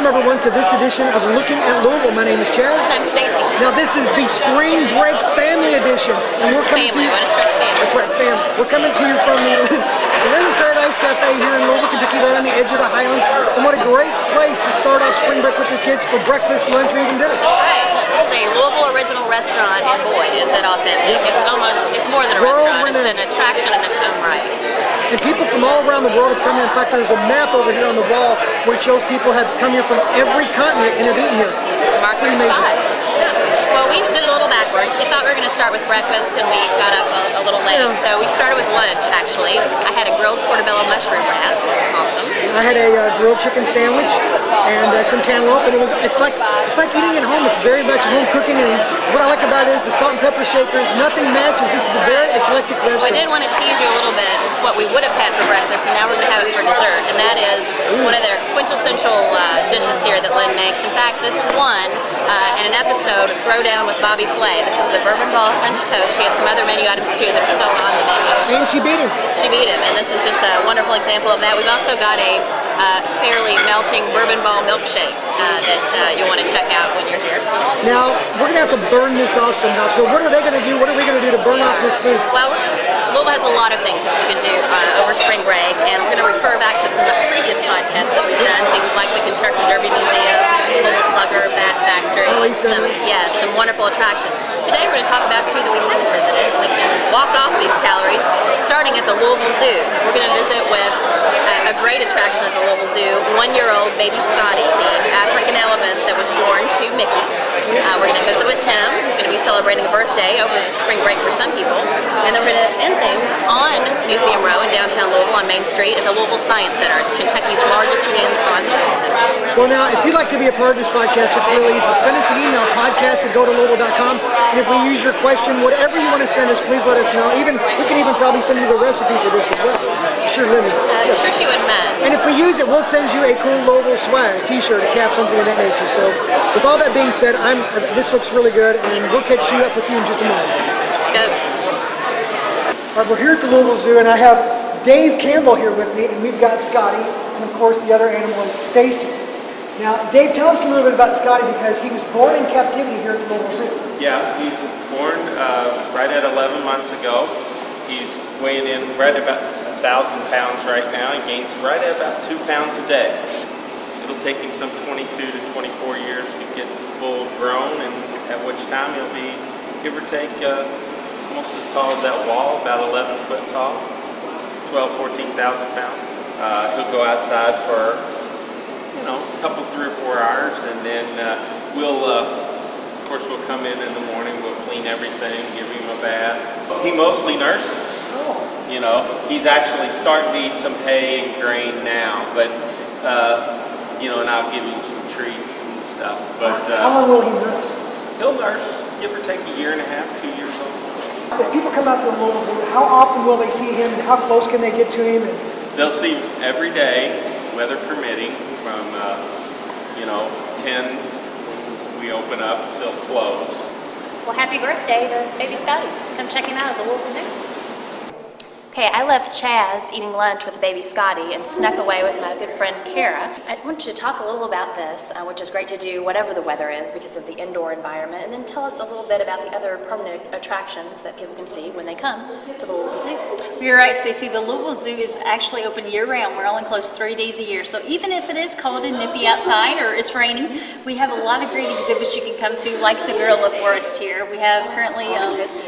everyone to this edition of Looking at Louisville. My name is Chaz. I'm Stacy. Now this is the Spring Break Family Edition, and we're coming to you. What a stress family. That's right, family. We're coming to you from the Lynnâ's Paradise CafÄ here in Louisville, Kentucky, right on the edge of the Highlands. And what a great place to start off spring break with your kids for breakfast, lunch, or even dinner. That's right. This is a Louisville original restaurant, and boy, is it authentic. It's more than a restaurant. It's an attraction in its own right. And people from all around the world have come here. In fact, there's a map over here on the wall where it shows people have come here from every continent and have eaten here. Mark their spot. Yeah. Well, we did it a little backwards. We thought we were going to start with breakfast, and we got up a little late. Yeah. So we started with lunch, actually. I had a grilled portobello mushroom wrap. It was awesome. I had a grilled chicken sandwich and some cantaloupe, and it's like eating at home. It's very much home cooking, and what I like about it is the salt and pepper shakers. Nothing matches. This is a very eclectic restaurant. We did want to tease you a little bit what we would have had for breakfast, and now we're going to have it for dessert, and that is one of their quintessential dishes here that Lynn makes. In fact, this won in an episode of Throwdown with Bobby Flay. This is the bourbon ball French toast. She had some other menu items too that are still on the menu. And she beat him. She beat him, and this is just a wonderful example of that. We've also got a fairly melting bourbon ball milkshake that you'll want to check out when you're here. Now, we're going to have to burn this off somehow. So what are they going to do? What are we going to do to burn off this food? Well, Louisville has a lot of things that you can do over spring break, and we're going to refer back to some of the previous podcasts that we've done, things like the Kentucky Derby Museum, Little Slugger, Bat Factory, some wonderful attractions. Today we're going to talk about two that we haven't visited. We can walk off these calories, starting at the Louisville Zoo. We're going to visit with a great attraction at the Louisville Zoo, 1-year-old baby Scotty, the African elephant that was born to Mickey. We're going to visit with him. He's going to be celebrating a birthday over spring break for some people. And then we're going to end things on Museum Row in downtown Louisville on Main Street at the Louisville Science Center. It's Kentucky's largest hands-on learning center. Well, now, if you'd like to be a part of this podcast, it's really easy. Send us an email, podcast@gotolouisville.com. And if we use your question, whatever you want to send us, please let us know. We can even probably send you the recipe for this as well. Sure, Lynnâ. I'm sure she wouldn't mind. And if we use it, we'll send you a cool Louisville swag, a t-shirt, a cap, something of that nature. So, with all that being said, this looks really good, and we'll catch you up with you in just a moment. Let's go. All right, we're here at the Louisville Zoo, and I have Dave Campbell here with me, and we've got Scotty, and of course the other animal is Stacy. Now, Dave, tell us a little bit about Scotty, because he was born in captivity here at the Louisville Zoo. Yeah, he's born right at 11 months ago. He's weighing in right about 1,000 pounds right now. He gains right at about 2 pounds a day. It'll take him some 22 to 24 years to get full grown, and at which time he'll be, give or take, almost as tall as that wall, about 11 foot tall, 14,000 pounds. He'll go outside for, a couple, 3 or 4 hours, and then of course, we'll come in the morning, we'll clean everything, give him a bath. He mostly nurses. He's actually starting to eat some hay and grain now, but, and I'll give him some treats and stuff. But how long will he nurse? He'll nurse, give or take 1.5 years, 2 years old. If people come out to the Louisville Zoo, how often will they see him, and how close can they get to him? They'll see him every day, weather permitting, from 10 when we open up till close. Well, happy birthday to baby Scotty. Come check him out at the Louisville Zoo. Okay, I left Chaz eating lunch with baby Scotty and snuck away with my good friend Kara. I want you to talk a little about this, which is great to do whatever the weather is because of the indoor environment, and then tell us a little bit about the other permanent attractions that people can see when they come to the Louisville Zoo. You're right, Stacey. The Louisville Zoo is actually open year-round. We're only closed 3 days a year. So even if it is cold and nippy outside or it's raining, we have a lot of great exhibits you can come to, like the gorilla forest here. We have currently,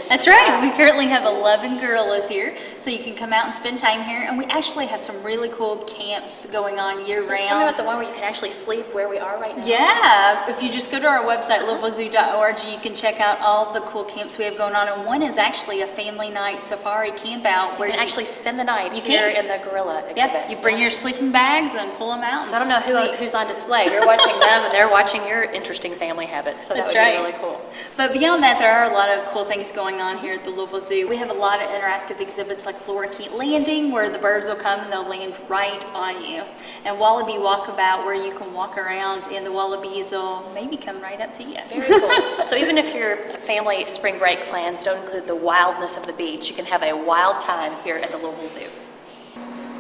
that's right, we currently have 11 gorillas here. So you can come out and spend time here, and we actually have some really cool camps going on year-round. Tell me about the one where you can actually sleep where we are right now. Yeah, if you just go to our website, louisvillezoo.org, you can check out all the cool camps we have going on, and one is actually a family night safari camp out. So where you can actually spend the night here in the gorilla exhibit. Yeah, you bring your sleeping bags and pull them out. So I don't know who's on display. You're watching them, and they're watching your interesting family habits, so that's that would be really cool. But beyond that, there are a lot of cool things going on here at the Louisville Zoo. We have a lot of interactive exhibits like Lookin landing, where the birds will come and they'll land right on you. And Wallaby Walkabout, where you can walk around and the wallabies will maybe come right up to you. Very cool. So even if your family spring break plans don't include the wildness of the beach, you can have a wild time here at the Louisville Zoo.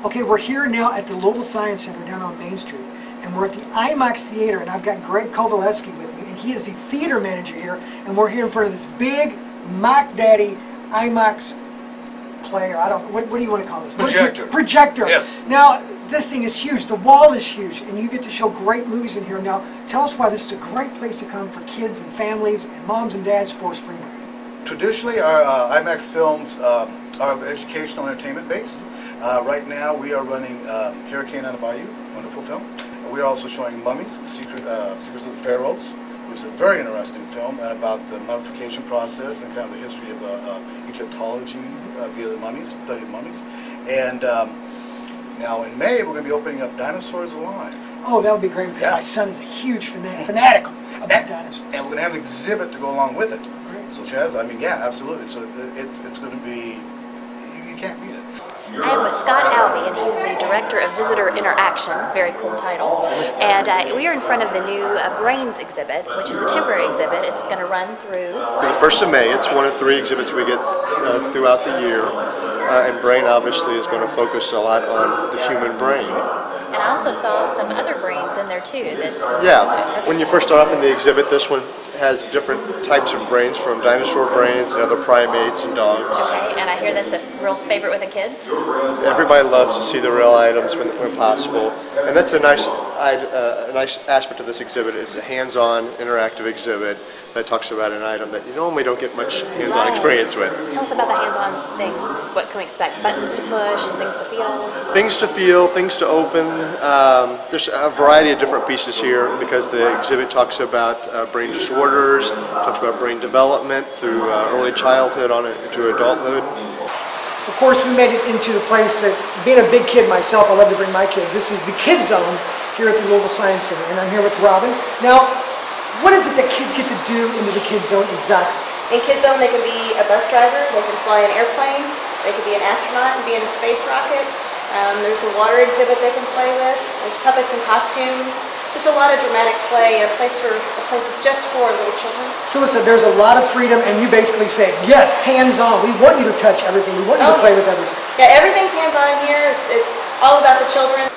Okay, we're here now at the Louisville Science Center down on Main Street. and we're at the IMAX Theater, and I've got Greg Kowaleski with me, and he is the theater manager here, and we're here in front of this big Mac Daddy IMAX player. What do you want to call this? Projector. Projector. Yes. Now, this thing is huge. The wall is huge, and you get to show great movies in here. Now, tell us why this is a great place to come for kids and families and moms and dads for spring break. Traditionally, our IMAX films are educational entertainment based. Right now, we are running Hurricane on the Bayou, wonderful film. We are also showing Mummies, Secrets of the Pharaohs, which is a very interesting film about the mummification process and kind of the history of Egyptology via the mummies, study of mummies. And now in May, we're going to be opening up Dinosaurs Alive. Oh, that would be great, because my son is a huge fanatical about dinosaurs. And we're going to have an exhibit to go along with it. Great. So she has, I mean, yeah, absolutely. So it's going to be, you can't beat it. I am with Scott Alvey, and he's the Director of Visitor Interaction, very cool title. And we are in front of the new Brains exhibit, which is a temporary exhibit. It's going to run through the 1st of May. It's one of 3 exhibits we get throughout the year. And Brain obviously is going to focus a lot on the human brain. And I also saw some other brains in there too. Yeah, when you first start off in the exhibit, this one has different types of brains, from dinosaur brains and other primates and dogs. Okay, and I hear that's a real favorite with the kids? Everybody loves to see the real items when possible, and that's a nice aspect of this exhibit. It's a hands-on, interactive exhibit that talks about an item that you normally don't get much hands-on experience with. Tell us about the hands-on things. What can we expect? Buttons to push, things to feel? Things to feel, things to open. There's a variety of different pieces here because the exhibit talks about brain disorders, talks about brain development through early childhood on into adulthood. Of course, we made it into the place that, being a big kid myself, I love to bring my kids. This is the Kids Zone here at the Louisville Science Center, and I'm here with Robin. Now, what is it that kids get to do into the Kids Zone exactly? In Kids Zone, they can be a bus driver, they can fly an airplane, they can be an astronaut and be in a space rocket. There's a water exhibit they can play with. There's puppets and costumes. Just a lot of dramatic play. A place is just for little children. So there's a lot of freedom, and you basically say, yes, hands-on. We want you to touch everything. We want you to play with everything. Yeah, everything's hands-on here. It's all about the children.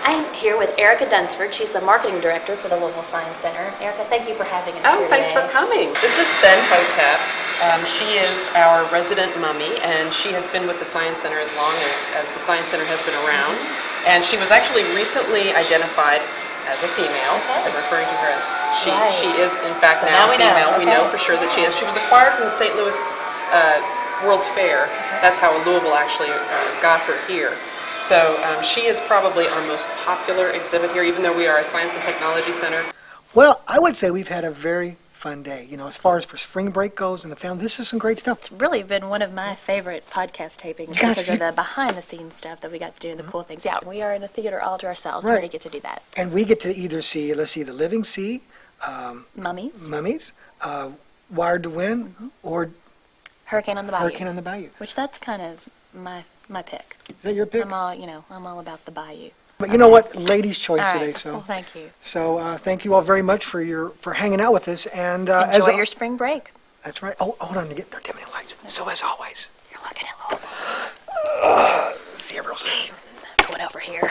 I'm here with Erica Dunsford. She's the marketing director for the Louisville Science Center. Erica, thank you for having us here thanks today. for coming. This is Then Hotep. She is our resident mummy, and she has been with the Science Center as long as the Science Center has been around. And she was actually recently identified as a female. I'm referring to her as she. Right. She is, in fact, So now now we female. know. We know for sure that she is. She was acquired from the St. Louis World's Fair. That's how Louisville actually got her here. So she is probably our most popular exhibit here, even though we are a science and technology center. Well, I would say we've had a very fun day. You know, as far as for spring break goes and the family, this is some great stuff. It's really been one of my favorite podcast tapings because of the behind-the-scenes stuff that we got to do and the cool things. Yeah, we are in a theater all to ourselves. Right. We get to do that. And we get to either see, let's see, The Living Sea, Mummies, Wired to Win, or Hurricane on the Bayou. Hurricane on the Bayou. Which that's kind of my pick. Is that your pick? I'm all about the Bayou. But you know what? Ladies' choice All right. today. So Well, thank you. So thank you all very much for hanging out with us. And Enjoy your spring break. That's right. Oh, hold on to get dimming lights. So as always, You're looking at Louisville. see you real soon. Going over here.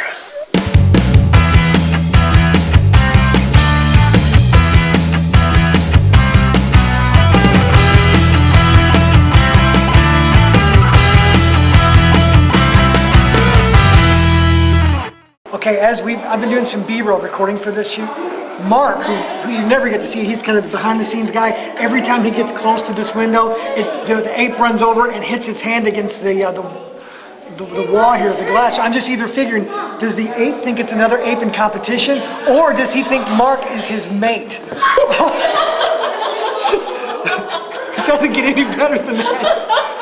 Okay, I've been doing some B-roll recording for this shoot. Mark, who you never get to see, he's kind of the behind-the-scenes guy. Every time he gets close to this window, the ape runs over and hits its hand against the wall here, the glass. I'm just either figuring, does the ape think it's another ape in competition, or does he think Mark is his mate? It doesn't get any better than that.